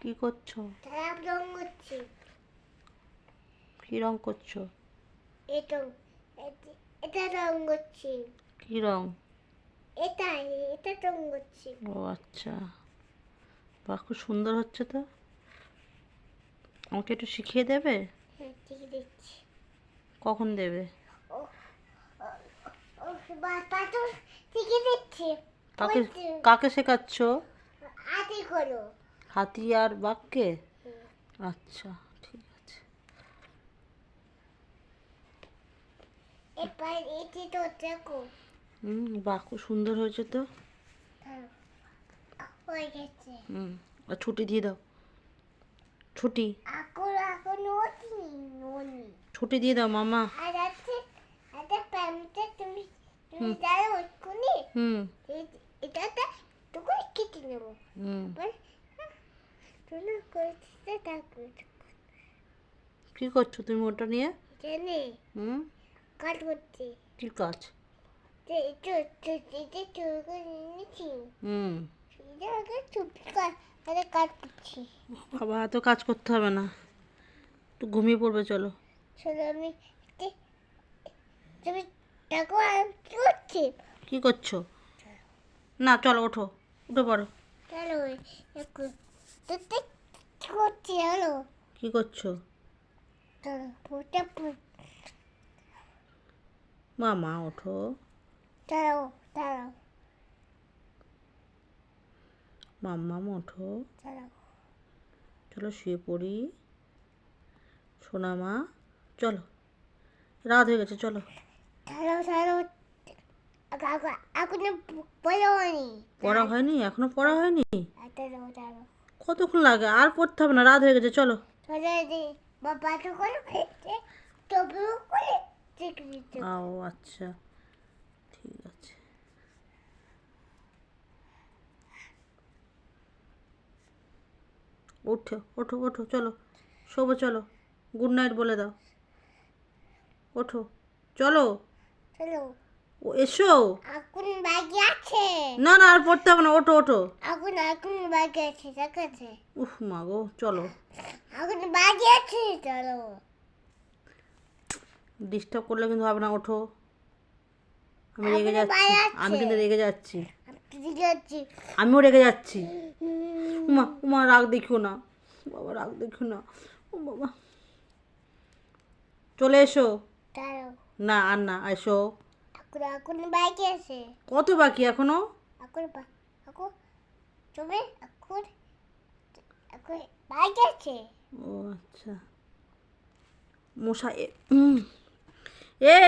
কি করছো? রং করছি। কি রং করছো? এটা এটা রং করছি। কি রং? এটা এটা রং করছি। ও আচ্ছা, বাহ, খুব সুন্দর হচ্ছে তো। আমাকে একটু শিখিয়ে দেবে? হ্যাঁ, ঠিক দিচ্ছি। কখন দেবে? ও ও ও বাবা তো শিখে দিচ্ছি। কাকে কাকে শেখাচ্ছ? আদি করো। হাতি আর বাঘকে? আচ্ছা, ঠিক আছে। এবার এটি তো দেখো। বাহ, খুব সুন্দর হয়েছে তো। হ্যাঁ, হয়ে গেছে। আর ছুটি দিয়ে দাও। ছুটি এখন এখন ননি ছুটি দিয়ে দাও মামা। আর আছে একটা প্যান্টে তুমি তুমি যাও ওইখানে হুম এটাতে টুকু কেটে নেবো। হুম তুমি করতে থাকো। কি করছো তুমি ওটা নিয়ে? জানে হুম কাট করতে কি কাজ? যে এটা এটা চুরি করে নিয়েছি। হুম এটা আগে চুপি করে কাট করছি। বাবা, এত কাজ করতে হবে না, একটু ঘুমিয়ে পড়বে, চলো। শোনো আমি তুমি দেখো আমি কি করছি। কি করছো? না, চলো, ওঠো, উঠে পড়ো। চলো একটু তুই কি করছি হলো। কি করছো? চলো পুরোটা মামা ওঠো। চলো চলো মাম্মা ওঠো। চলো চলো শুয়ে পড়ি। সোনা মা, চলো, রাত হয়ে গেছে, চলো। চলো চলো এখন পড়া হয়নি। পড়া হয়নি? এখনো পড়া হয়নি? চলো চলো কতক্ষণ লাগে? আর পড়তে হবে না, রাত হয়ে গেছে, চলো। চলে দি বাবা তো করে ফেলতে তবু করে ঠিক দিতে। ও আচ্ছা, ঠিক আছে। ওঠো ওঠো ওঠো, চলো, শোবো, চলো, গুড নাইট বলে দাও। ওঠো, চলো। চলো ও এসো। এখন বাকি আছে। না না, আর পড়তে হবে না, ওঠো ওঠো। এখন বাকি আছে ঠিক আছে। উফ মা গো, চলো। এখন বাকি আছে চলো। ডিস্টার্ব করলে কিন্তু হবে না, ওঠো। আমি রেগে এখনো যাচ্ছি, বাইরে আছে। আমি কিন্তু রেগে যাচ্ছি। আমি যাচ্ছি। আমিও রেগে যাচ্ছি। উমা উমা, রাগ দেখিও না বাবা, রাগ দেখিও না। ও বাবা, চলে এসো। চলো না আর না, এসো। এখন বাকি আছে। কত বাকি এখনো? এখন এখন তুমি এখন এখন বাকি আছে। ও আচ্ছা। মশা এ